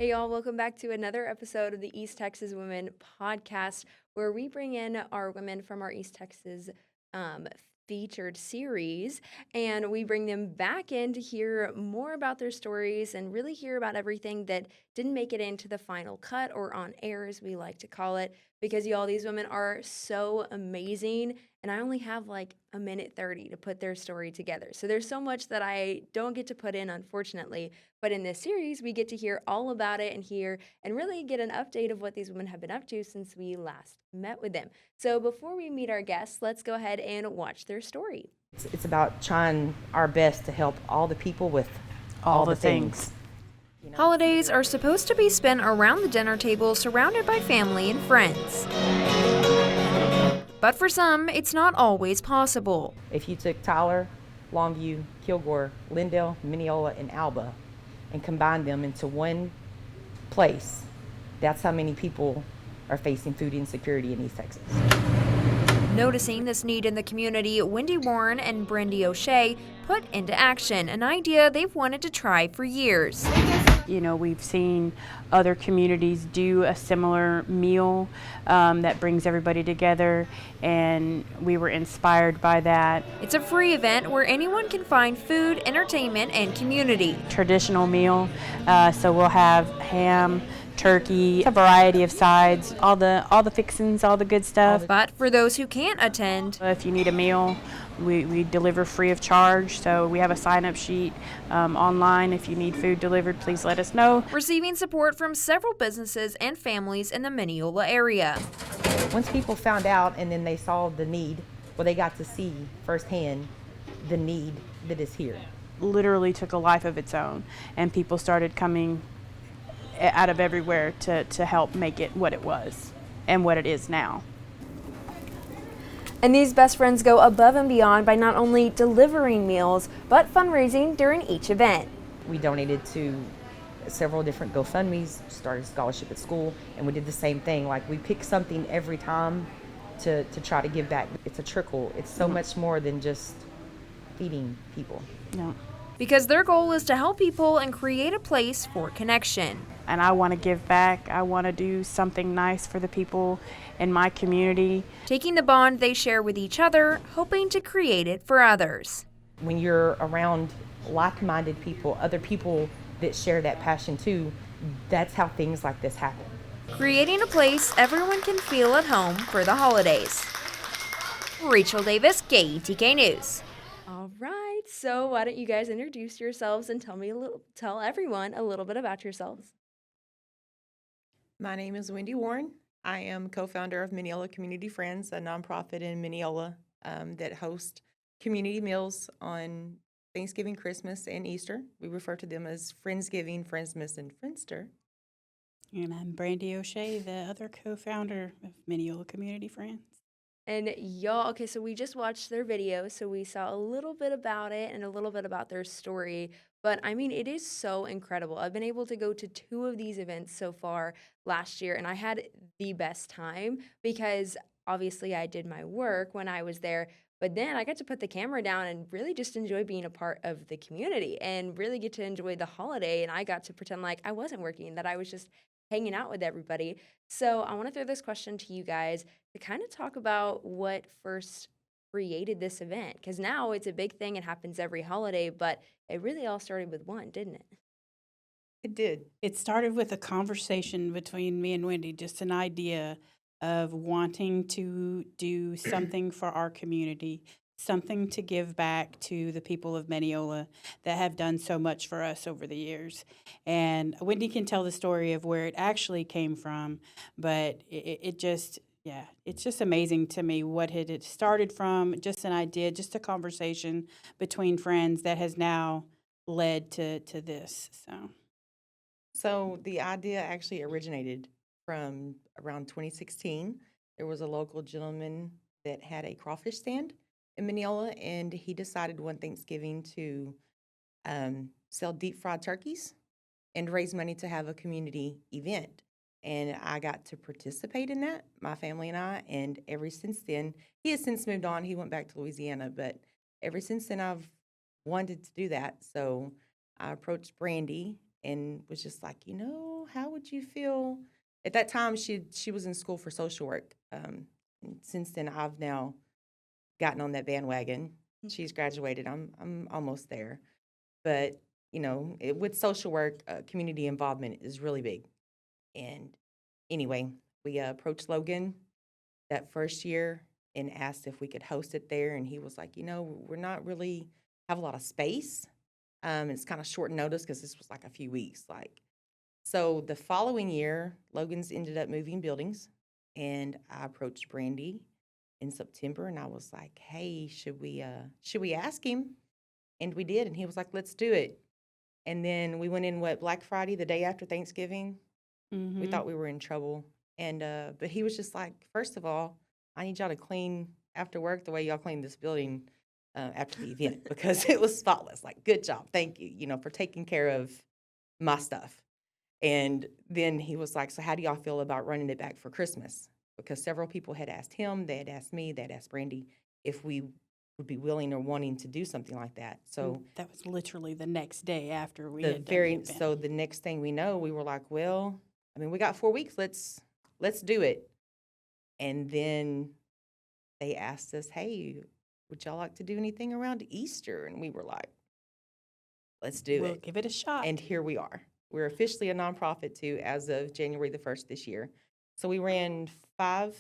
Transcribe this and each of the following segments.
Hey, y'all, welcome back to another episode of the East Texas Women podcast, where we bring in our women from our East Texas um, featured series, and we bring them back in to hear more about their stories and really hear about everything that didn't make it into the final cut or on air, as we like to call it, because y'all, these women are so amazing. And I only have like a minute 30 to put their story together. So there's so much that I don't get to put in, unfortunately. But in this series, we get to hear all about it and hear and really get an update of what these women have been up to since we last met with them. So before we meet our guests, let's go ahead and watch their story. It's about trying our best to help all the people with all the things. Holidays are supposed to be spent around the dinner table surrounded by family and friends. But for some, it's not always possible. If you took Tyler, Longview, Kilgore, Lindale, Mineola, and Alba and combined them into one place, that's how many people are facing food insecurity in East Texas. Noticing this need in the community, Wendi Warren and Brandi O'Shea put into action an idea they've wanted to try for years. You know, we've seen other communities do a similar meal that brings everybody together, and we were inspired by that. It's a free event where anyone can find food, entertainment, and community. Traditional meal, so we'll have ham, turkey, a variety of sides, all the fixings, all the good stuff. But for those who can't attend, If you need a meal, we deliver free of charge, so we have a sign-up sheet online. If you need food delivered, please let us know. receiving support from several businesses and families in the Mineola area. Once people found out and then they saw the need, well, they got to see firsthand the need that is here. Literally took a life of its own, and people started coming out of everywhere to help make it what it was and what it is now. And these best friends go above and beyond by not only delivering meals, but fundraising during each event. We donated to several different GoFundMes, started a scholarship at school, and we did the same thing. Like, we pick something every time to try to give back. It's a trickle. It's so much more than just feeding people. Yeah. Because their goal is to help people and create a place for connection. And I want to give back. I want to do something nice for the people in my community. Taking the bond they share with each other, hoping to create it for others. When you're around like-minded people, other people that share that passion too, that's how things like this happen. Creating a place everyone can feel at home for the holidays. Rachel Davis, KETK News. All right, so why don't you guys introduce yourselves and tell everyone a little bit about yourselves. My name is Wendi Warren. I am co-founder of Mineola Community Friends, a nonprofit in Mineola that hosts community meals on Thanksgiving, Christmas, and Easter. We refer to them as Friendsgiving, Friendsmas, and Friendster. And I'm Brandi O'Shea, the other co-founder of Mineola Community Friends. And y'all, okay, so we just watched their video, so we saw a little bit about it and a little bit about their story. But I mean, it is so incredible. I've been able to go to 2 of these events so far last year, and I had the best time because obviously I did my work when I was there. But then I got to put the camera down and really just enjoy being a part of the community and really get to enjoy the holiday. And I got to pretend like I wasn't working, that I was just hanging out with everybody. So I want to throw this question to you guys to kind of talk about what first created this event, because now it's a big thing. It happens every holiday, but it really all started with one, didn't it? It did. It started with a conversation between me and Wendi, just an idea of wanting to do something for our community, something to give back to the people of Mineola that have done so much for us over the years. And Wendi can tell the story of where it actually came from, but it just, yeah, it's just amazing to me what it started from, just an idea, just a conversation between friends that has now led to this. So the idea actually originated from around 2016. There was a local gentleman that had a crawfish stand in Mineola, and he decided one Thanksgiving to sell deep fried turkeys and raise money to have a community event. And I got to participate in that, my family and I, and ever since then, he has since moved on. He went back to Louisiana, but ever since then, I've wanted to do that. So I approached Brandi and was just like, how would you feel? At that time, she was in school for social work. And since then, I've now gotten on that bandwagon. She's graduated. I'm almost there, but with social work, community involvement is really big. And anyway, we approached Logan that first year and asked if we could host it there, and he was like, we're not really have a lot of space. It's kind of short notice because this was like a few weeks. So the following year, Logan's ended up moving buildings, and I approached Brandi in September, and I was like, "Hey, should we ask him?" And we did, and he was like, "Let's do it." And then we went in Black Friday, the day after Thanksgiving. We thought we were in trouble, and but he was just like, first of all, I need y'all to clean after work the way y'all cleaned this building after the event because it was spotless. Like, good job, thank you, for taking care of my stuff. And then he was like, so how do y'all feel about running it back for Christmas? Because several people had asked him, they had asked me, they had asked Brandi if we would be willing or wanting to do something like that. So that was literally the next day after we had done the event. So the next thing we know, we were like, well, I mean, we got 4 weeks. Let's do it. And then they asked us, hey, would y'all like to do anything around Easter? And we were like, let's do We'll it. give it a shot. And here we are. We're officially a nonprofit too as of January the 1st this year. So we ran five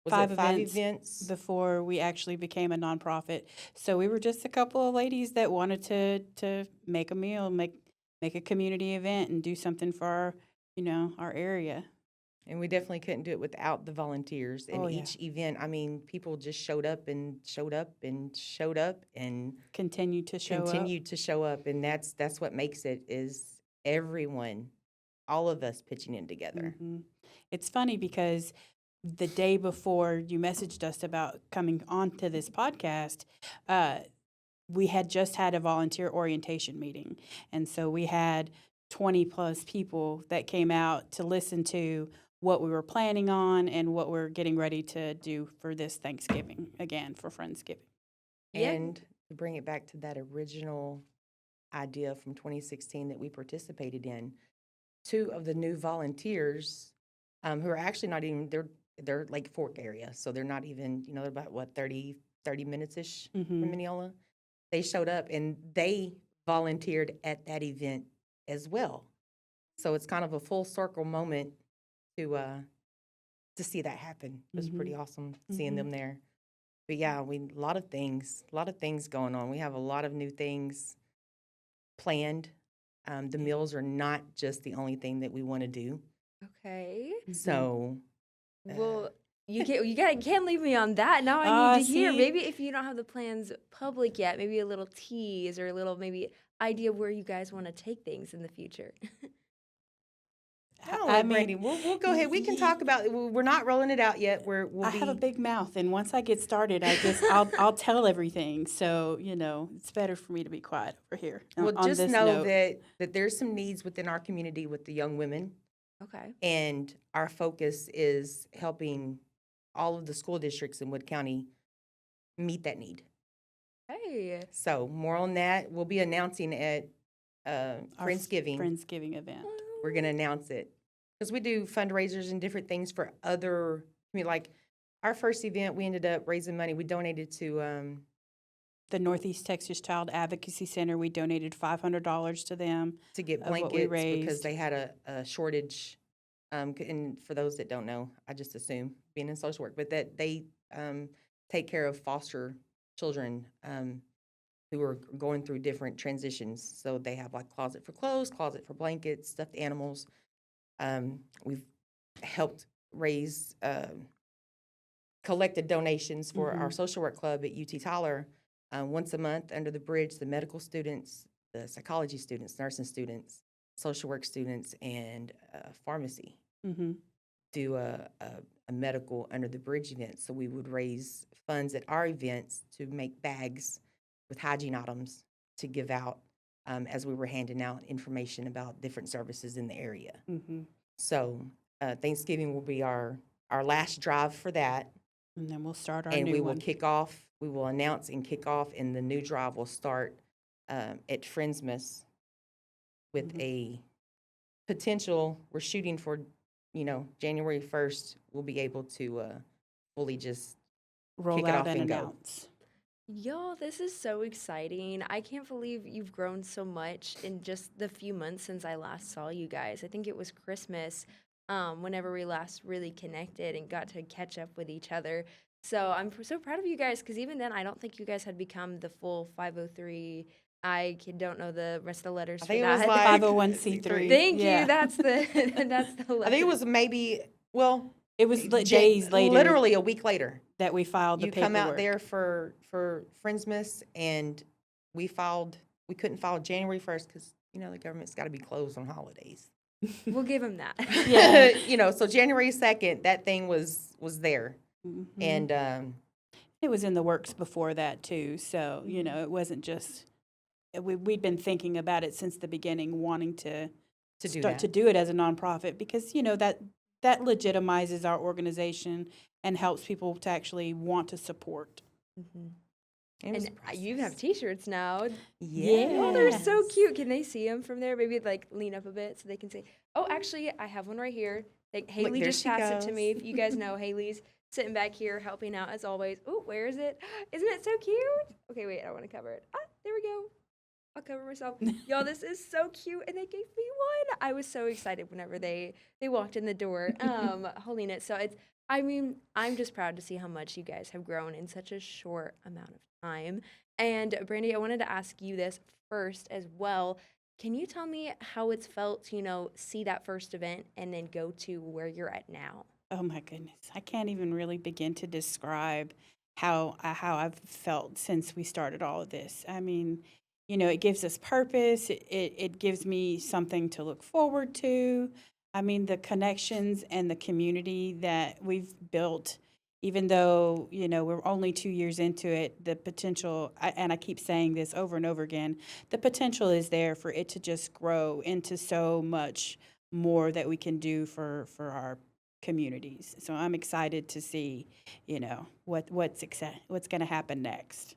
events before we actually became a nonprofit. So we were just a couple of ladies that wanted to make a meal, make a community event, and do something for our area. And we definitely couldn't do it without the volunteers. And each event, I mean, people just showed up and showed up and showed up and continued to show up. And that's what makes it is everyone, all of us pitching in together. Mm-hmm. It's funny because the day before you messaged us about coming onto this podcast, we had just had a volunteer orientation meeting. And so we had 20 plus people that came out to listen to what we were planning on and what we're getting ready to do for this Thanksgiving, again, for Friendsgiving. And to bring it back to that original idea from 2016 that we participated in, 2 of the new volunteers who are actually not even, they're Lake Fork area, so they're not even, they're about, 30 minutes-ish from Mineola. They showed up, and they volunteered at that event as well. So it's kind of a full circle moment to see that happen. It was pretty awesome seeing them there. But yeah, a lot of things going on. We have a lot of new things planned. The meals are not just the only thing that we want to do. Okay. So, well, you can't leave me on that. Now I need to hear. See? Maybe if you don't have the plans public yet, maybe a little tease or a little maybe idea of where you guys want to take things in the future. I mean, Brandi, we'll go ahead. We can talk about it. We're not rolling it out yet. I have a big mouth, and once I get started, I guess I'll tell everything. So it's better for me to be quiet over here. Well, on just this know note. that there's some needs within our community with the young women, Okay. and our focus is helping all of the school districts in Wood County meet that need. Hey. So more on that. We'll be announcing at Our Friendsgiving event. We're going to announce it because we do fundraisers and different things for other, like our first event, we ended up raising money. We donated to the Northeast Texas Child Advocacy Center. We donated $500 to them to get blankets because they had a shortage. And for those that don't know, I just assume being in social work, but that they take care of foster children who are going through different transitions. So they have like closet for clothes, closet for blankets, stuffed animals. We've helped raise, collected donations for our social work club at UT Tyler once a month under the bridge, the medical students, the psychology students, nursing students, social work students, and pharmacy do a medical under the bridge event. So we would raise funds at our events to make bags with hygiene items to give out as we were handing out information about different services in the area. So Thanksgiving will be our last drive for that. And then we'll start our and new we one. will kick off, we will announce and kick off, and the new drive will start at Friendsmas with a potential, we're shooting for, January 1st, we'll be able to fully just Roll kick it out off and and go. announce. Y'all, this is so exciting. I can't believe you've grown so much in just the few months since I last saw you guys. I think it was Christmas, whenever we last really connected and got to catch up with each other. So so proud of you guys because even then, I don't think you guys had become the full 503. Don't know the rest of the letters I for think it was that. like 501c3. Thank Yeah. you. That's the that's the letter. I think it was maybe, well, It was days later literally a week later. that we filed the You paperwork. come out there for Friendsmas, and we couldn't file January 1st because, the government's got to be closed on holidays. We'll give him that. Yeah. So January 2nd, that thing was there. Mhm. And It was in the works before that too, so it wasn't just we'd been thinking about it since the beginning, wanting to to do start that. to do it as a nonprofit because that legitimizes our organization and helps people to actually want to support. Mhm. It was And a you have process. T-shirts now. Yes. Oh, they're so cute. Can they see them from there? Maybe like lean up a bit so they can see. Oh, actually, I have one right here. Haley there just she passed it to goes. me. If you guys know, Haley's sitting back here helping out as always. Oh, where is it? Isn't it so cute? Okay, wait, I want to cover it. Ah, there we go. I'll cover myself. Y'all, this is so cute, and they gave me one. I was so excited whenever they walked in the door, holding it. So I'm just proud to see how much you guys have grown in such a short amount of time. And Brandi, I wanted to ask you this first as well. Can you tell me how it's felt to, see that first event and then go to where you're at now? Oh my goodness, I can't even really begin to describe how I've felt since we started all of this. I mean, it gives us purpose. It gives me something to look forward to. I mean, the connections and the community that we've built, even though we're only 2 years into it, the potential, and I keep saying this over and over again, the potential is there for it to just grow into so much more that we can do for our communities. So I'm excited to see, what's going to happen next.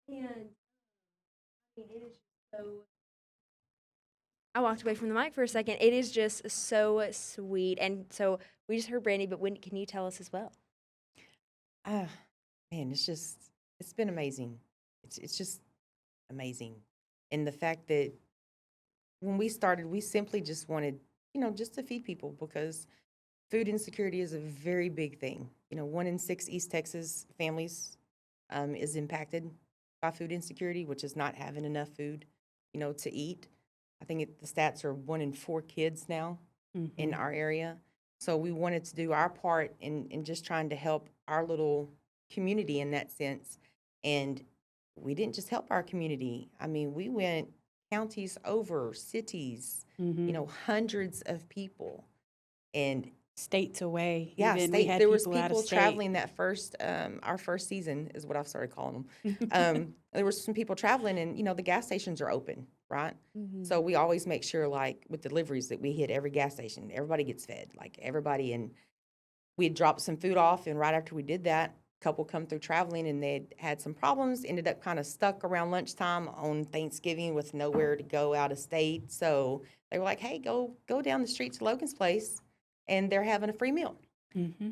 And it is so. I walked away from the mic for a second. It is just so sweet. And so we just heard Brandi, but can you tell us as well? Ah, man, it's been amazing. It's just amazing. And the fact that when we started, we simply just wanted, just to feed people because food insecurity is a very big thing. 1 in 6 East Texas families is impacted by food insecurity, which is not having enough food, to eat. I think the stats are 1 in 4 kids now in our area. So we wanted to do our part in just trying to help our little community in that sense. And we didn't just help our community. I mean, we went counties over, cities, hundreds of people. And States away. yeah, Even we had there was people out of people state. traveling that first, our first season is what I've started calling them. There was some people traveling and, the gas stations are open, right? So we always make sure, like, with deliveries that we hit every gas station. Everybody gets fed, like everybody. And we had dropped some food off, and right after we did that, a couple come through traveling and they'd had some problems, ended up kind of stuck around lunchtime on Thanksgiving with nowhere to go out of state. So they were like, hey, go down the street to Logan's place, and they're having a free meal.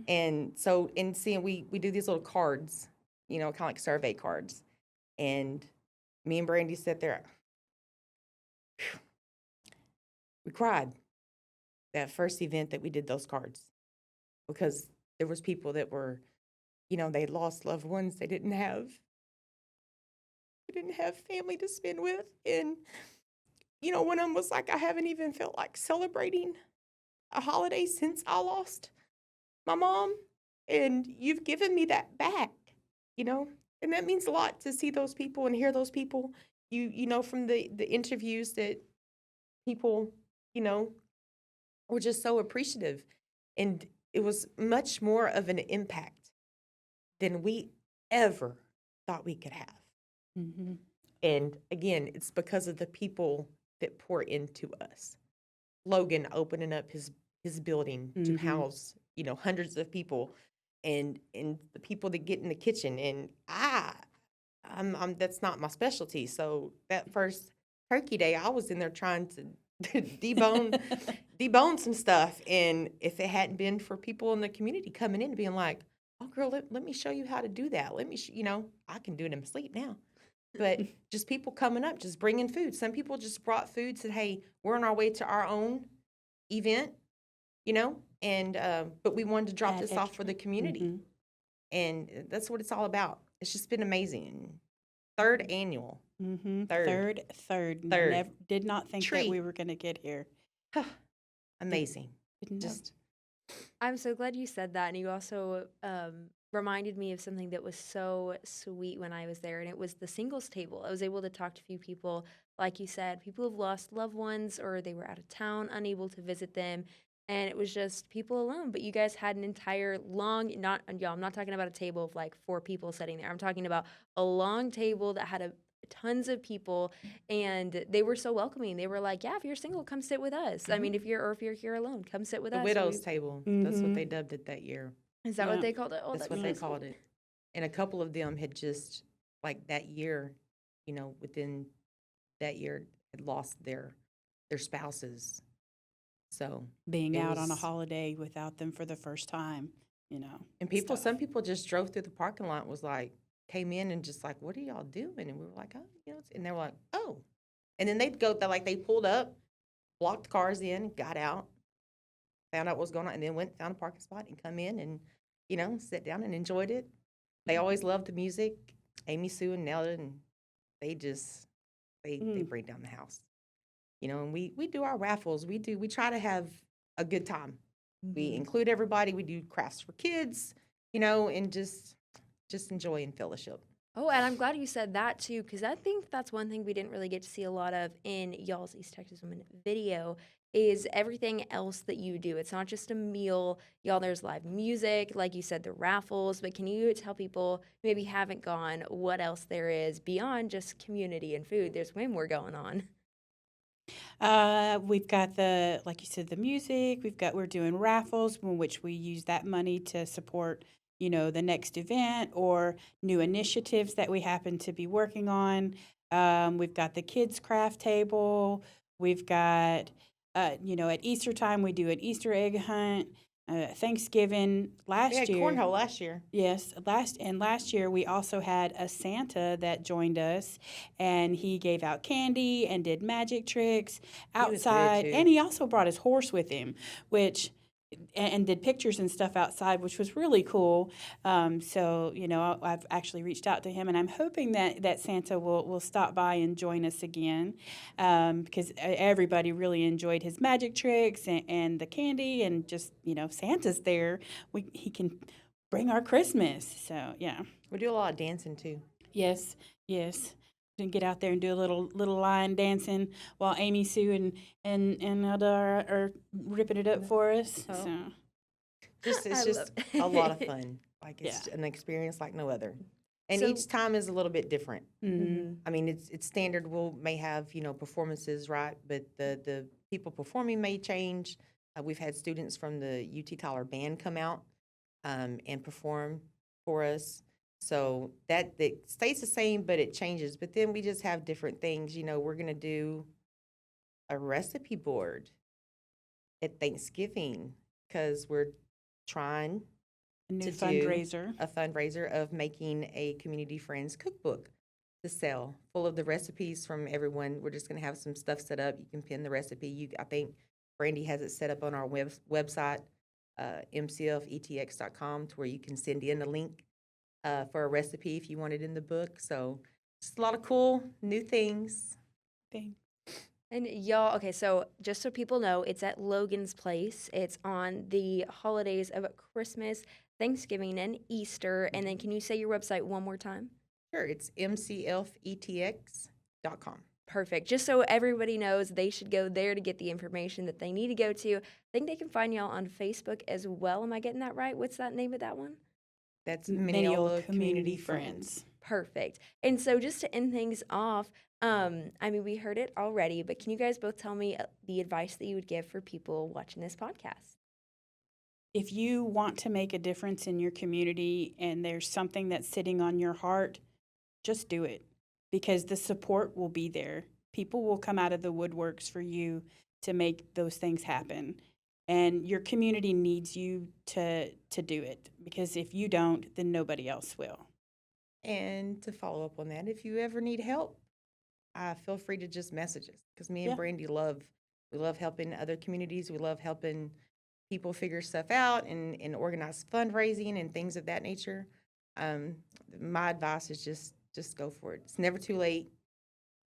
And so in seeing, we do these little cards, kind of like survey cards. And me and Brandi sat there. We cried that first event that we did those cards because there was people that were, they lost loved ones they didn't have. They didn't have family to spend with. And, one of them was like, I haven't even felt like celebrating a holiday since I lost my mom. And you've given me that back, and that means a lot to see those people and hear those people. You know, from the interviews that people, were just so appreciative. And it was much more of an impact than we ever thought we could have. And again, it's because of the people that pour into us. Logan opening up his building to house, hundreds of people, and the people that get in the kitchen. And I'm that's not my specialty. So that first Turkey Day, I was in there trying to debone some stuff. And if it hadn't been for people in the community coming in and being like, "Oh, girl, let me show you how to do that. Let me, I can do it in my sleep now." But just people coming up, just bringing food. Some people just brought food, said, "Hey, we're on our way to our own event, and but we wanted to drop Add this off for extra. the community." Mhm. And that's what it's all about. It's just been amazing. Third annual, third, Third. third Never did not think that treat. we were going to get here. Amazing. Didn't know. Just I'm so glad you said that. And you also reminded me of something that was so sweet when I was there, and it was the singles table. I was able to talk to a few people, like you said, people who've lost loved ones or they were out of town, unable to visit them. And it was just people alone. But you guys had an entire long, not, y'all, I'm not talking about a table of like 4 people sitting there. I'm talking about a long table that had tons of people, and they were so welcoming. They were like, "Yeah, if you're single, come sit with us. I mean, if you're here alone, come sit with the us." widow's table. That's what Mhm. they dubbed it that year. Is that Yeah. what they called it? Oh, That's that's what so they sweet. called it. And a couple of them had just, like that year, within that year, had lost their spouses. So Being it out on a was, holiday without them for the first time, and stuff. some people just drove through the parking lot, was like, came in and just like, "What are y'all doing?" And we were like, "Oh, and they were like, "Oh," and then they'd go, they pulled up, blocked cars in, got out, found out what was going on, and then went, found a parking spot and come in and, sit down and enjoyed it. They always loved the music. Amy, Sue, and Nella, and they just, they Mm. bring down the house. And we do our raffles. We try to have a good time. We include everybody. We do crafts for kids, and just enjoy and fellowship. Oh, and I'm glad you said that too, because I think that's one thing we didn't really get to see a lot of in y'all's East Texas Women video is everything else that you do. It's not just a meal. Y'all, there's live music, like you said, the raffles, but can you tell people who maybe haven't gone what else there is beyond just community and food? There's way more going on. We've got like you said, the music. We're doing raffles, in which we use that money to support, the next event or new initiatives that we happen to be working on. We've got the kids craft table. We've got, at Easter time we do an Easter egg hunt. Thanksgiving We last had year. cornhole last year. Yes, last year we also had a Santa that joined us, and he gave out candy and did magic tricks He was good, outside, too. and he also brought his horse with him, which and did pictures and stuff outside, which was really cool. So I've actually reached out to him, and I'm hoping that Santa will stop by and join us again, because everybody really enjoyed his magic tricks and the candy, and just Santa's there. He can bring our Christmas. So yeah, We do a lot of dancing too. yes, yes. And get out there and do a little line dancing while Amy, Sue, and Elda are ripping it up for us. Oh. So It's I just love a lot of fun. Like Yeah. it's an experience like no other. And So- each time is a little bit different. mhm. I mean, it's standard. May have performances, right? But the people performing may change. We've had students from the UT Tyler band come out and perform for us. So that stays the same, but it changes. But then we just have different things. We're gonna do a recipe board at Thanksgiving because we're trying A new to fundraiser. do a fundraiser of making a community friends cookbook to sell, full of the recipes from everyone. We're just going to have some stuff set up. You can pin the recipe. I think Brandi has it set up on our website, mcfetx.com, to where you can send in a link for a recipe if you want it in the book. So just a lot of cool new things. Thing. And y'all, okay, so just so people know, it's at Logan's Place. It's on the holidays of Christmas, Thanksgiving, and Easter. And then can you say your website one more time? Sure, it's mcfetx.com. Perfect. Just so everybody knows, they should go there to get the information that they need to go to. I think they can find y'all on Facebook as well. Am I getting that right? What's that name of that one? That's Mineola Mineola Community Friends. Perfect. And so just to end things off, I mean, we heard it already, but can you guys both tell me the advice that you would give for people watching this podcast? If you want to make a difference in your community and there's something that's sitting on your heart, just do it, because the support will be there. People will come out of the woodworks for you to make those things happen. And your community needs you to do it, because if you don't, then nobody else will. And to follow up on that, if you ever need help, feel free to just message us, because me and Yeah. Brandi we love helping other communities. We love helping people figure stuff out and organize fundraising and things of that nature. Um, my advice is just go for it. It's never too late,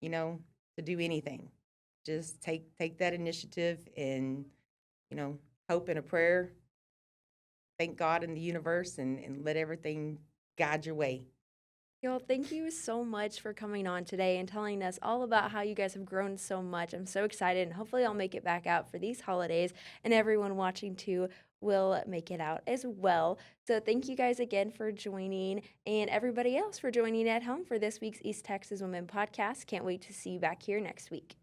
you know, to do anything. Just take that initiative and, you know, hope and a prayer. Thank God in the universe and let everything guide your way. Y'all, thank you so much for coming on today and telling us all about how you guys have grown so much. I'm so excited, and hopefully I'll make it back out for these holidays, and everyone watching too will make it out as well. So thank you guys again for joining, and everybody else for joining at home for this week's East Texas Women Podcast. Can't wait to see you back here next week.